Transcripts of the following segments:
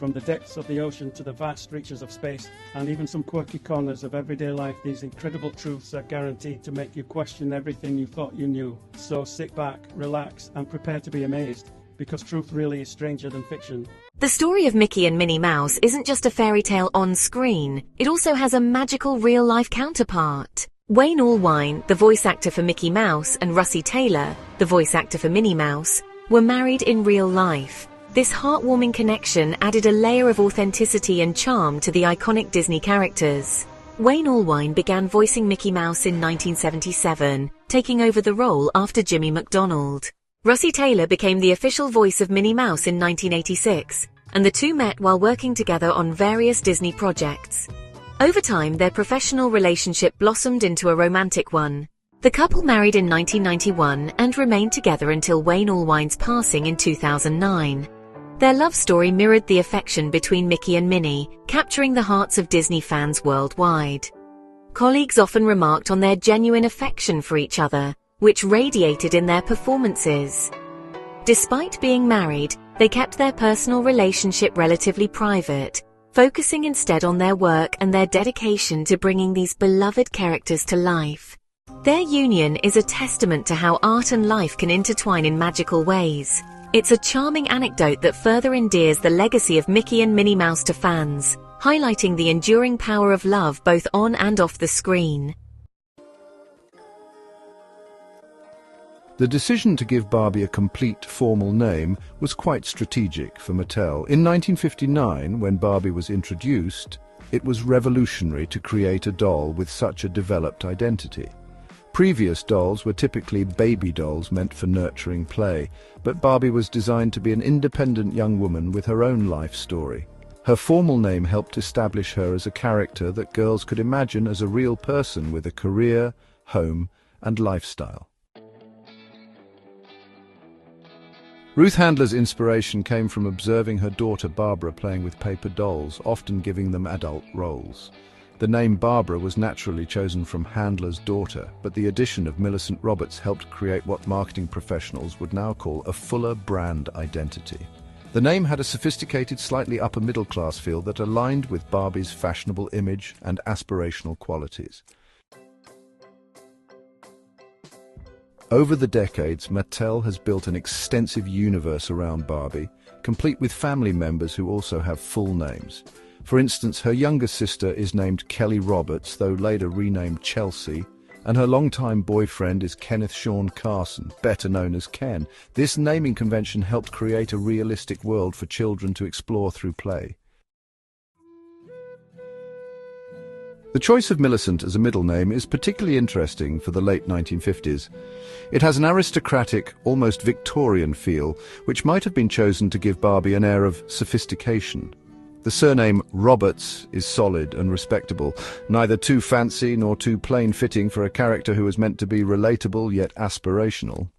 From the depths of the ocean to the vast reaches of space, and even some quirky corners of everyday life, these incredible truths are guaranteed to make you question everything you thought you knew. So sit back, relax, and prepare to be amazed, because truth really is stranger than fiction. The story of Mickey and Minnie Mouse isn't just a fairy tale on screen, it also has a magical real-life counterpart. Wayne Allwine, the voice actor for Mickey Mouse, and Russi Taylor, the voice actor for Minnie Mouse, were married in real life. This heartwarming connection added a layer of authenticity and charm to the iconic Disney characters. Wayne Allwine began voicing Mickey Mouse in 1977, taking over the role after Jimmy McDonald. Russi Taylor became the official voice of Minnie Mouse in 1986, and the two met while working together on various Disney projects. Over time, their professional relationship blossomed into a romantic one. The couple married in 1991 and remained together until Wayne Allwine's passing in 2009. Their love story mirrored the affection between Mickey and Minnie, capturing the hearts of Disney fans worldwide. Colleagues often remarked on their genuine affection for each other, which radiated in their performances. Despite being married, they kept their personal relationship relatively private, focusing instead on their work and their dedication to bringing these beloved characters to life. Their union is a testament to how art and life can intertwine in magical ways. It's a charming anecdote that further endears the legacy of Mickey and Minnie Mouse to fans, highlighting the enduring power of love both on and off the screen. The decision to give Barbie a complete formal name was quite strategic for Mattel. In 1959, when Barbie was introduced, it was revolutionary to create a doll with such a developed identity. Previous dolls were typically baby dolls meant for nurturing play, but Barbie was designed to be an independent young woman with her own life story. Her formal name helped establish her as a character that girls could imagine as a real person with a career, home, and lifestyle. Ruth Handler's inspiration came from observing her daughter Barbara playing with paper dolls, often giving them adult roles. The name Barbara was naturally chosen from Handler's daughter, but the addition of Millicent Roberts helped create what marketing professionals would now call a fuller brand identity. The name had a sophisticated, slightly upper-middle-class feel that aligned with Barbie's fashionable image and aspirational qualities. Over the decades, Mattel has built an extensive universe around Barbie, complete with family members who also have full names. For instance, her younger sister is named Kelly Roberts, though later renamed Chelsea, and her longtime boyfriend is Kenneth Sean Carson, better known as Ken. This naming convention helped create a realistic world for children to explore through play. The choice of Millicent as a middle name is particularly interesting for the late 1950s. It has an aristocratic, almost Victorian feel, which might have been chosen to give Barbie an air of sophistication. The surname Roberts is solid and respectable, neither too fancy nor too plain-fitting for a character who is meant to be relatable yet aspirational.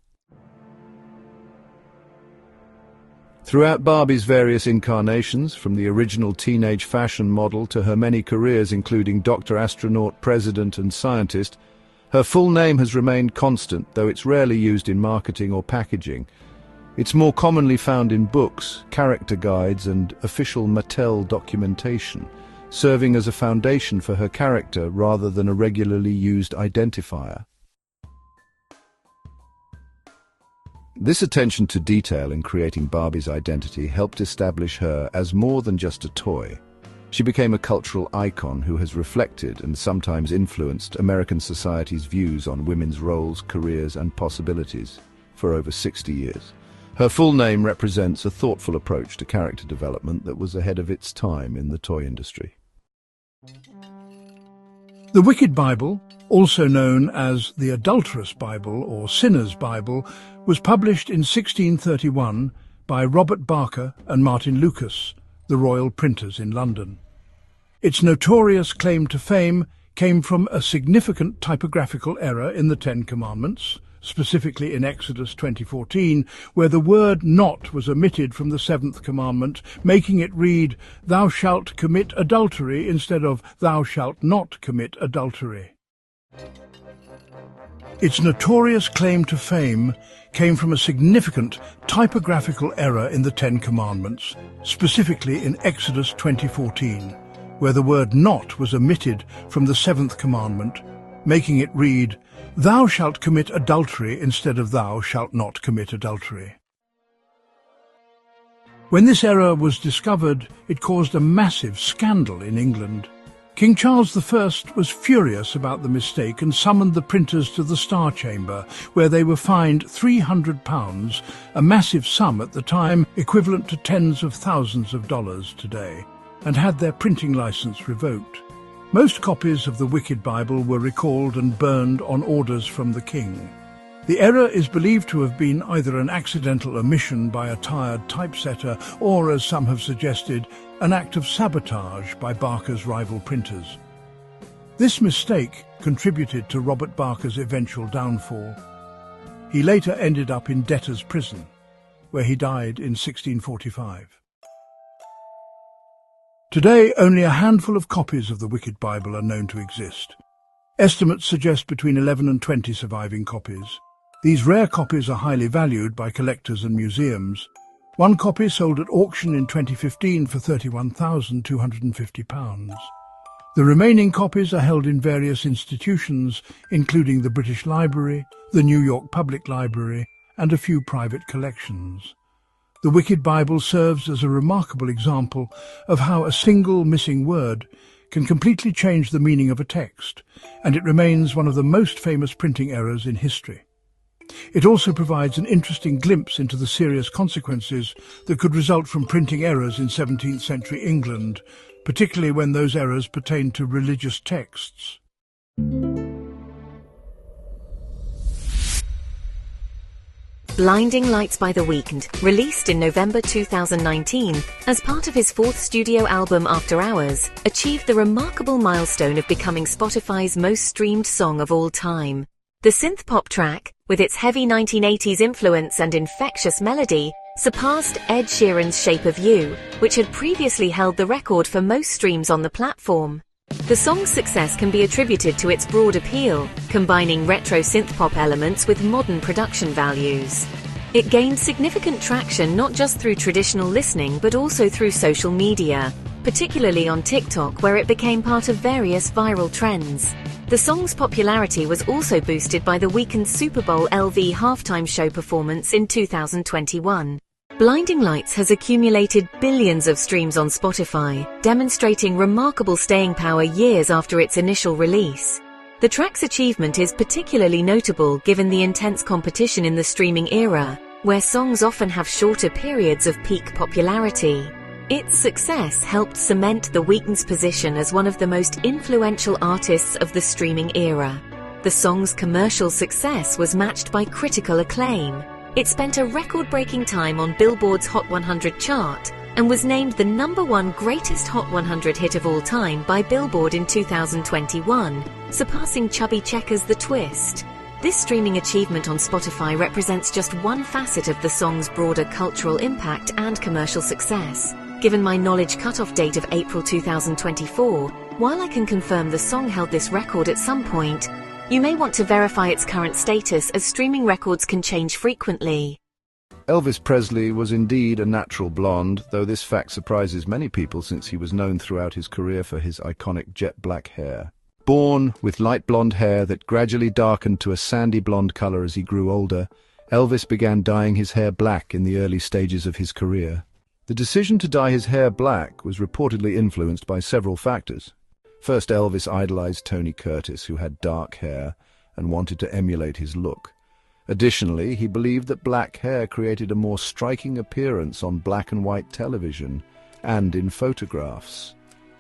Throughout Barbie's various incarnations, from the original teenage fashion model to her many careers including doctor, astronaut, president and scientist, her full name has remained constant, though it's rarely used in marketing or packaging. It's more commonly found in books, character guides and official Mattel documentation, serving as a foundation for her character rather than a regularly used identifier. This attention to detail in creating Barbie's identity helped establish her as more than just a toy. She became a cultural icon who has reflected and sometimes influenced American society's views on women's roles, careers and possibilities for over 60 years. Her full name represents a thoughtful approach to character development that was ahead of its time in the toy industry. The Wicked Bible, also known as the Adulterous Bible or Sinner's Bible, was published in 1631 by Robert Barker and Martin Lucas, the royal printers in London. Its notorious claim to fame came from a significant typographical error in the Ten Commandments, specifically in Exodus 20:14, where the word not was omitted from the seventh commandment, making it read, "Thou shalt commit adultery," instead of "Thou shalt not commit adultery." Its notorious claim to fame came from a significant typographical error in the Ten Commandments, specifically in Exodus 20:14, where the word not was omitted from the seventh commandment, making it read, "Thou shalt commit adultery," instead of "Thou shalt not commit adultery." When this error was discovered, it caused a massive scandal in England. King Charles I was furious about the mistake and summoned the printers to the Star Chamber, where they were fined £300, a massive sum at the time equivalent to tens of thousands of dollars today, and had their printing license revoked. Most copies of the Wicked Bible were recalled and burned on orders from the king. The error is believed to have been either an accidental omission by a tired typesetter or, as some have suggested, an act of sabotage by Barker's rival printers. This mistake contributed to Robert Barker's eventual downfall. He later ended up in debtor's prison, where he died in 1645. Today, only a handful of copies of the Wicked Bible are known to exist. Estimates suggest between 11 and 20 surviving copies. These rare copies are highly valued by collectors and museums. One copy sold at auction in 2015 for £31,250. The remaining copies are held in various institutions, including the British Library, the New York Public Library, and a few private collections. The Wicked Bible serves as a remarkable example of how a single missing word can completely change the meaning of a text, and it remains one of the most famous printing errors in history. It also provides an interesting glimpse into the serious consequences that could result from printing errors in 17th century England, particularly when those errors pertain to religious texts. Blinding Lights by The Weeknd, released in November 2019 as part of his fourth studio album After Hours, achieved the remarkable milestone of becoming Spotify's most streamed song of all time. The synth-pop track, with its heavy 1980s influence and infectious melody, surpassed Ed Sheeran's Shape of You, which had previously held the record for most streams on the platform. The song's success can be attributed to its broad appeal, combining retro synth-pop elements with modern production values. It gained significant traction not just through traditional listening but also through social media, particularly on TikTok, where it became part of various viral trends. The song's popularity was also boosted by The Weeknd's Super Bowl LV halftime show performance in 2021. Blinding Lights has accumulated billions of streams on Spotify, demonstrating remarkable staying power years after its initial release. The track's achievement is particularly notable given the intense competition in the streaming era, where songs often have shorter periods of peak popularity. Its success helped cement The Weeknd's position as one of the most influential artists of the streaming era. The song's commercial success was matched by critical acclaim. It spent a record-breaking time on Billboard's Hot 100 chart and was named the #1 greatest Hot 100 hit of all time by Billboard in 2021, surpassing Chubby Checker's The Twist. This streaming achievement on Spotify represents just one facet of the song's broader cultural impact and commercial success. Given my knowledge cutoff date of April 2024, while I can confirm the song held this record at some point, you may want to verify its current status, as streaming records can change frequently. Elvis Presley was indeed a natural blonde, though this fact surprises many people since he was known throughout his career for his iconic jet black hair. Born with light blonde hair that gradually darkened to a sandy blonde color as he grew older, Elvis began dyeing his hair black in the early stages of his career. The decision to dye his hair black was reportedly influenced by several factors. First, Elvis idolized Tony Curtis, who had dark hair, and wanted to emulate his look. Additionally, he believed that black hair created a more striking appearance on black and white television and in photographs,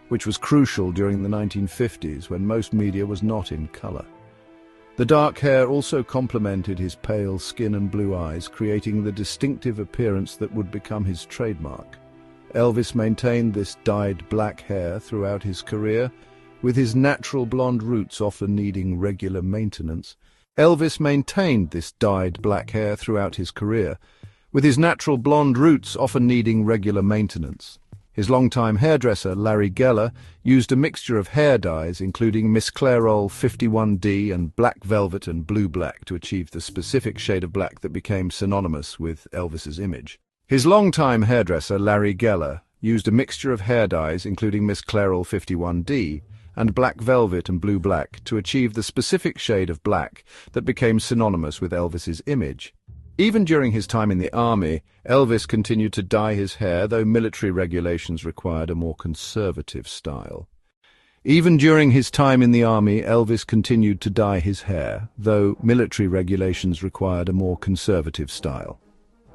which was crucial during the 1950s when most media was not in color. The dark hair also complemented his pale skin and blue eyes, creating the distinctive appearance that would become his trademark. Elvis maintained this dyed black hair throughout his career, with his natural blonde roots often needing regular maintenance. Elvis maintained this dyed black hair throughout his career, with his natural blonde roots often needing regular maintenance. Elvis maintained this dyed black hair throughout his career, with his natural blonde roots often needing regular maintenance. Elvis maintained this dyed black hair throughout his career, with his natural blonde roots often needing regular maintenance. His longtime hairdresser, Larry Geller, used a mixture of hair dyes, including Miss Clairol 51D and black velvet and blue black, to achieve the specific shade of black that became synonymous with Elvis's image. His longtime hairdresser, Larry Geller, used a mixture of hair dyes, including Miss Clairol 51D, and black velvet and blue black, to achieve the specific shade of black that became synonymous with Elvis's image. Even during his time in the army, Elvis continued to dye his hair, though military regulations required a more conservative style. Even during his time in the army, Elvis continued to dye his hair, though military regulations required a more conservative style.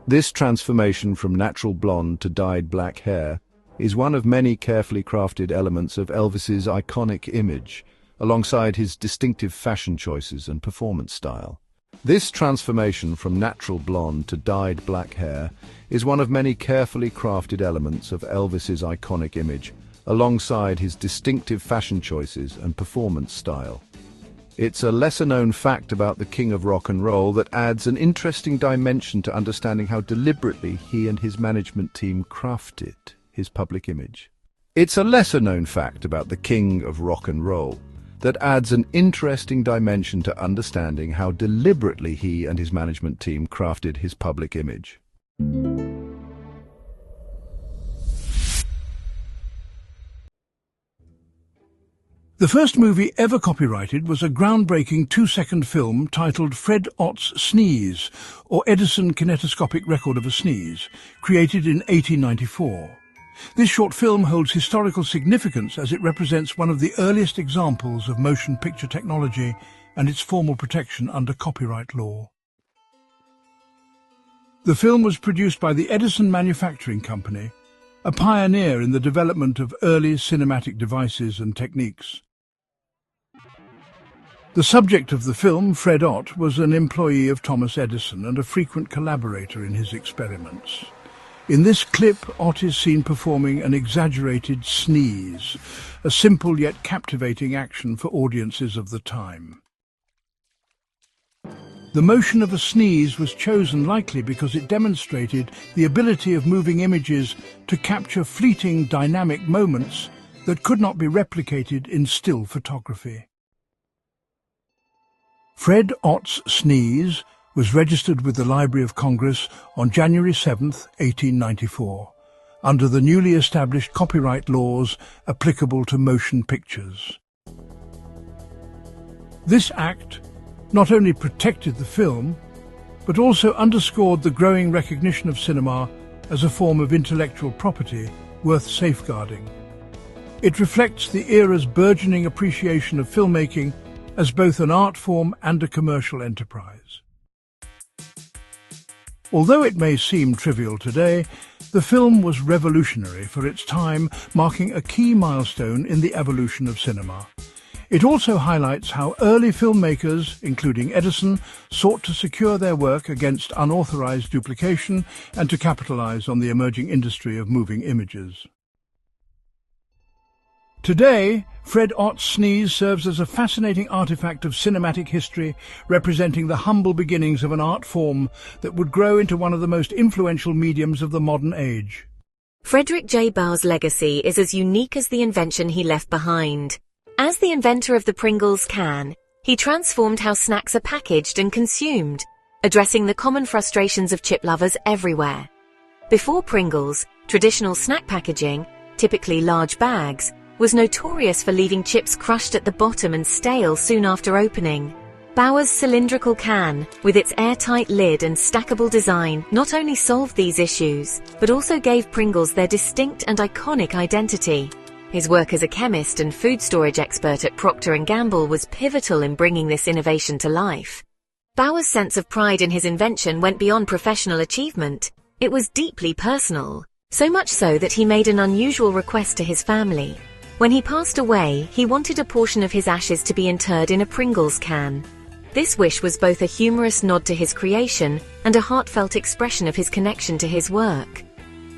This transformation from natural blonde to dyed black hair is one of many carefully crafted elements of Elvis's iconic image, alongside his distinctive fashion choices and performance style. This transformation from natural blonde to dyed black hair is one of many carefully crafted elements of Elvis's iconic image, alongside his distinctive fashion choices and performance style. It's a lesser-known fact about the king of rock and roll that adds an interesting dimension to understanding how deliberately he and his management team crafted his public image. It's a lesser-known fact about the king of rock and roll that adds an interesting dimension to understanding how deliberately he and his management team crafted his public image. The first movie ever copyrighted was a groundbreaking 2-second film titled Fred Ott's Sneeze, or Edison Kinetoscopic Record of a Sneeze, created in 1894. This short film holds historical significance as it represents one of the earliest examples of motion picture technology and its formal protection under copyright law. The film was produced by the Edison Manufacturing Company, a pioneer in the development of early cinematic devices and techniques. The subject of the film, Fred Ott, was an employee of Thomas Edison and a frequent collaborator in his experiments. In this clip, Ott is seen performing an exaggerated sneeze, a simple yet captivating action for audiences of the time. The motion of a sneeze was chosen likely because it demonstrated the ability of moving images to capture fleeting dynamic moments that could not be replicated in still photography. Fred Ott's Sneeze was registered with the Library of Congress on January 7, 1894, under the newly established copyright laws applicable to motion pictures. This act not only protected the film, but also underscored the growing recognition of cinema as a form of intellectual property worth safeguarding. It reflects the era's burgeoning appreciation of filmmaking as both an art form and a commercial enterprise. Although it may seem trivial today, the film was revolutionary for its time, marking a key milestone in the evolution of cinema. It also highlights how early filmmakers, including Edison, sought to secure their work against unauthorized duplication and to capitalize on the emerging industry of moving images. Today, Fred Ott's Sneeze serves as a fascinating artifact of cinematic history, representing the humble beginnings of an art form that would grow into one of the most influential mediums of the modern age. Fredric J. Baur's legacy is as unique as the invention he left behind. As the inventor of the Pringles can, he transformed how snacks are packaged and consumed, addressing the common frustrations of chip lovers everywhere. Before Pringles, traditional snack packaging, typically large bags, was notorious for leaving chips crushed at the bottom and stale soon after opening. Baur's cylindrical can, with its airtight lid and stackable design, not only solved these issues, but also gave Pringles their distinct and iconic identity. His work as a chemist and food storage expert at Procter & Gamble was pivotal in bringing this innovation to life. Baur's sense of pride in his invention went beyond professional achievement. It was deeply personal, so much so that he made an unusual request to his family. When he passed away, he wanted a portion of his ashes to be interred in a Pringles can. This wish was both a humorous nod to his creation and a heartfelt expression of his connection to his work.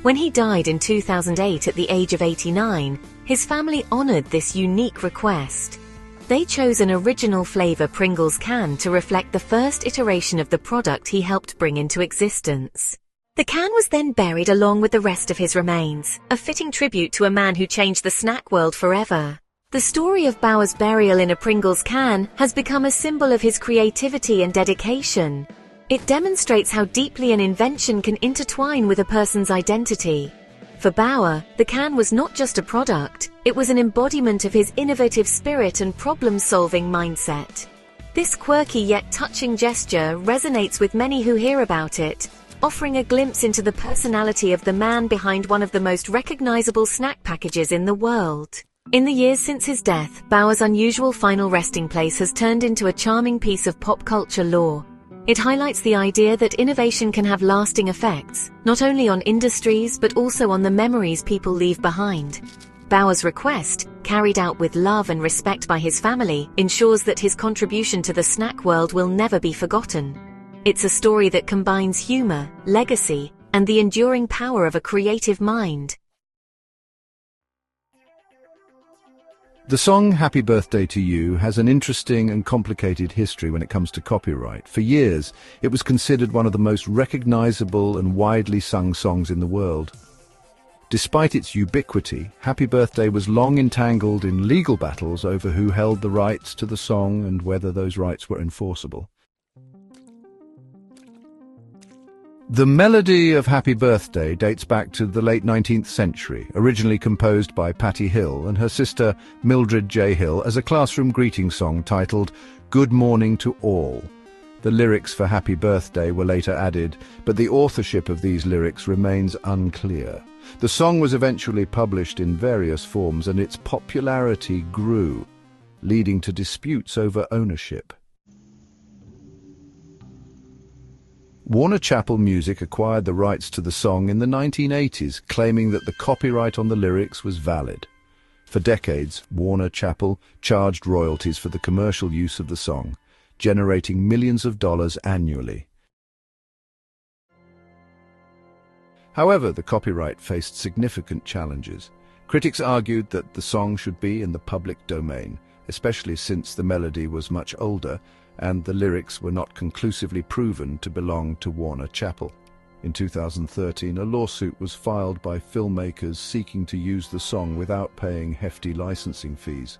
When he died in 2008 at the age of 89, his family honored this unique request. They chose an original flavor Pringles can to reflect the first iteration of the product he helped bring into existence. The can was then buried along with the rest of his remains, a fitting tribute to a man who changed the snack world forever. The story of Baur's burial in a Pringles can has become a symbol of his creativity and dedication. It demonstrates how deeply an invention can intertwine with a person's identity. For Baur, the can was not just a product, it was an embodiment of his innovative spirit and problem-solving mindset. This quirky yet touching gesture resonates with many who hear about it, offering a glimpse into the personality of the man behind one of the most recognizable snack packages in the world. In the years since his death, Baur's unusual final resting place has turned into a charming piece of pop culture lore. It highlights the idea that innovation can have lasting effects, not only on industries but also on the memories people leave behind. Baur's request, carried out with love and respect by his family, ensures that his contribution to the snack world will never be forgotten. It's a story that combines humor, legacy, and the enduring power of a creative mind. The song Happy Birthday to You has an interesting and complicated history when it comes to copyright. For years, it was considered one of the most recognizable and widely sung songs in the world. Despite its ubiquity, Happy Birthday was long entangled in legal battles over who held the rights to the song and whether those rights were enforceable. The melody of Happy Birthday dates back to the late 19th century, originally composed by Patty Hill and her sister Mildred J. Hill as a classroom greeting song titled Good Morning to All. The lyrics for Happy Birthday were later added, but the authorship of these lyrics remains unclear. The song was eventually published in various forms and its popularity grew, leading to disputes over ownership. Warner Chappell Music acquired the rights to the song in the 1980s, claiming that the copyright on the lyrics was valid. For decades, Warner Chappell charged royalties for the commercial use of the song, generating millions of dollars annually. However, the copyright faced significant challenges. Critics argued that the song should be in the public domain, especially since the melody was much older and the lyrics were not conclusively proven to belong to Warner Chappell. In 2013, a lawsuit was filed by filmmakers seeking to use the song without paying hefty licensing fees.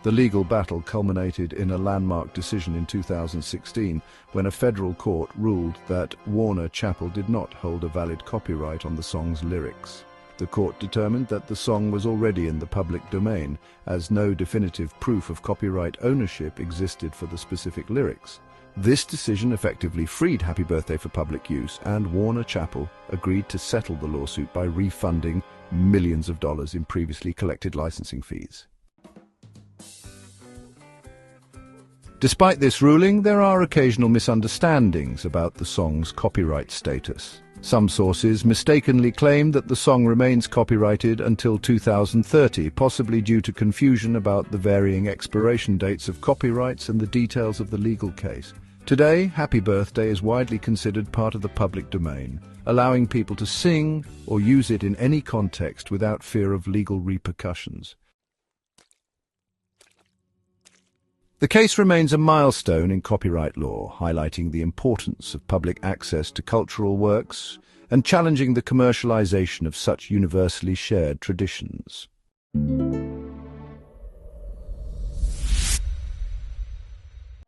The legal battle culminated in a landmark decision in 2016 when a federal court ruled that Warner Chappell did not hold a valid copyright on the song's lyrics. The court determined that the song was already in the public domain, as no definitive proof of copyright ownership existed for the specific lyrics. This decision effectively freed Happy Birthday for public use, and Warner Chappell agreed to settle the lawsuit by refunding millions of dollars in previously collected licensing fees. Despite this ruling, there are occasional misunderstandings about the song's copyright status. Some sources mistakenly claim that the song remains copyrighted until 2030, possibly due to confusion about the varying expiration dates of copyrights and the details of the legal case. Today, Happy Birthday is widely considered part of the public domain, allowing people to sing or use it in any context without fear of legal repercussions. The case remains a milestone in copyright law, highlighting the importance of public access to cultural works and challenging the commercialization of such universally shared traditions.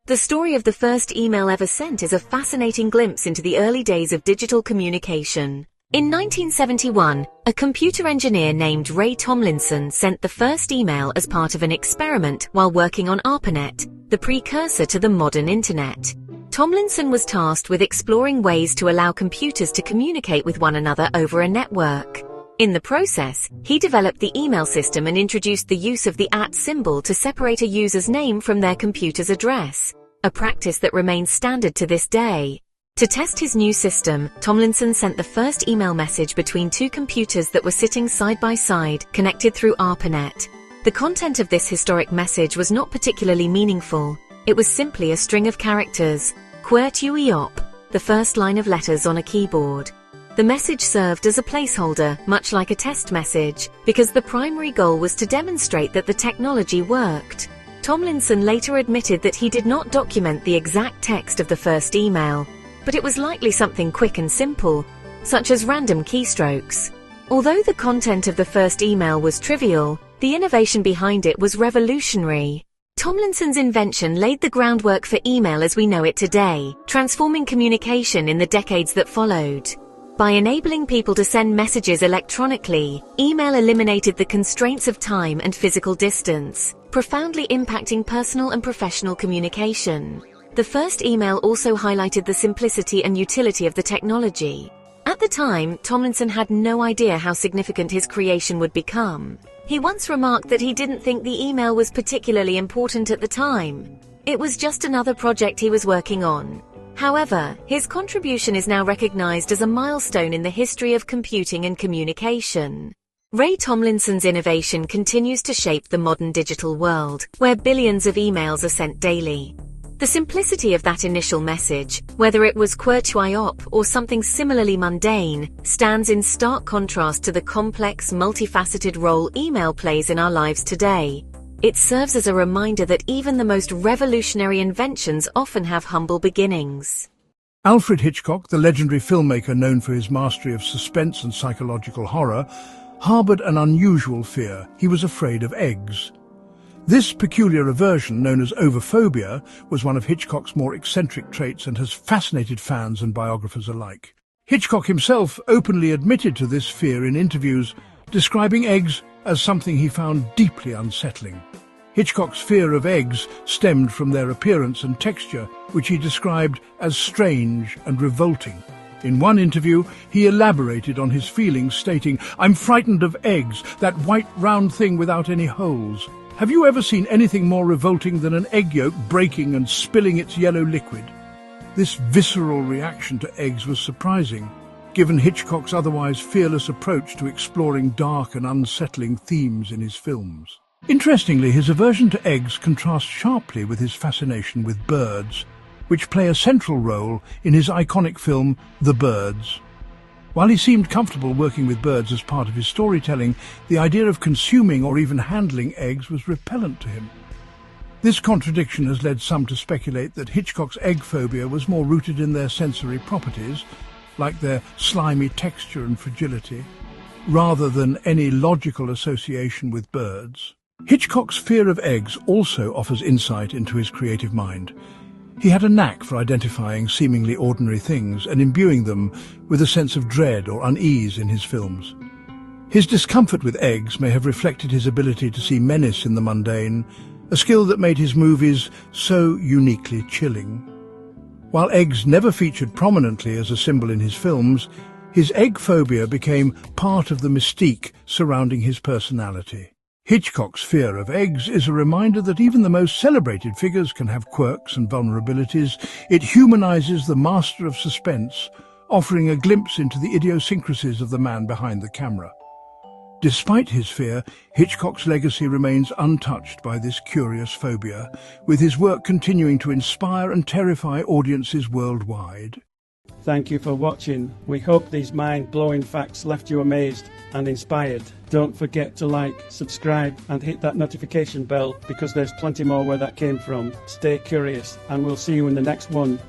The story of the first email ever sent is a fascinating glimpse into the early days of digital communication. In 1971, a computer engineer named Ray Tomlinson sent the first email as part of an experiment while working on ARPANET, the precursor to the modern Internet. Tomlinson was tasked with exploring ways to allow computers to communicate with one another over a network. In the process, he developed the email system and introduced the use of the @ symbol to separate a user's name from their computer's address, a practice that remains standard to this day. To test his new system, Tomlinson sent the first email message between two computers that were sitting side by side, connected through ARPANET. The content of this historic message was not particularly meaningful. It was simply a string of characters, quirky, the first line of letters on a keyboard. The message served as a placeholder, much like a test message, because the primary goal was to demonstrate that the technology worked. Tomlinson later admitted that he did not document the exact text of the first email. but it was likely something quick and simple, such as random keystrokes. Although the content of the first email was trivial, the innovation behind it was revolutionary. Tomlinson's invention laid the groundwork for email as we know it today, transforming communication in the decades that followed. By enabling people to send messages electronically, email eliminated the constraints of time and physical distance, profoundly impacting personal and professional communication. The first email also highlighted the simplicity and utility of the technology. At the time, Tomlinson had no idea how significant his creation would become. He once remarked that he didn't think the email was particularly important at the time. It was just another project he was working on. However, his contribution is now recognized as a milestone in the history of computing and communication. Ray Tomlinson's innovation continues to shape the modern digital world, where billions of emails are sent daily. The simplicity of that initial message, whether it was quirky or something similarly mundane, stands in stark contrast to the complex, multifaceted role email plays in our lives today. It serves as a reminder that even the most revolutionary inventions often have humble beginnings. Alfred Hitchcock, the legendary filmmaker known for his mastery of suspense and psychological horror, harbored an unusual fear. He was afraid of eggs. This peculiar aversion, known as ovophobia, was one of Hitchcock's more eccentric traits and has fascinated fans and biographers alike. Hitchcock himself openly admitted to this fear in interviews, describing eggs as something he found deeply unsettling. Hitchcock's fear of eggs stemmed from their appearance and texture, which he described as strange and revolting. In one interview, he elaborated on his feelings, stating, "I'm frightened of eggs, that white round thing without any holes. Have you ever seen anything more revolting than an egg yolk breaking and spilling its yellow liquid?" This visceral reaction to eggs was surprising, given Hitchcock's otherwise fearless approach to exploring dark and unsettling themes in his films. Interestingly, his aversion to eggs contrasts sharply with his fascination with birds, which play a central role in his iconic film, The Birds. While he seemed comfortable working with birds as part of his storytelling, the idea of consuming or even handling eggs was repellent to him. This contradiction has led some to speculate that Hitchcock's egg phobia was more rooted in their sensory properties, like their slimy texture and fragility, rather than any logical association with birds. Hitchcock's fear of eggs also offers insight into his creative mind. He had a knack for identifying seemingly ordinary things and imbuing them with a sense of dread or unease in his films. His discomfort with eggs may have reflected his ability to see menace in the mundane, a skill that made his movies so uniquely chilling. While eggs never featured prominently as a symbol in his films, his egg phobia became part of the mystique surrounding his personality. Hitchcock's fear of eggs is a reminder that even the most celebrated figures can have quirks and vulnerabilities. It humanizes the master of suspense, offering a glimpse into the idiosyncrasies of the man behind the camera. Despite his fear, Hitchcock's legacy remains untouched by this curious phobia, with his work continuing to inspire and terrify audiences worldwide. Thank you for watching. We hope these mind-blowing facts left you amazed and inspired. Don't forget to like, subscribe and hit that notification bell because there's plenty more where that came from. Stay curious and we'll see you in the next one.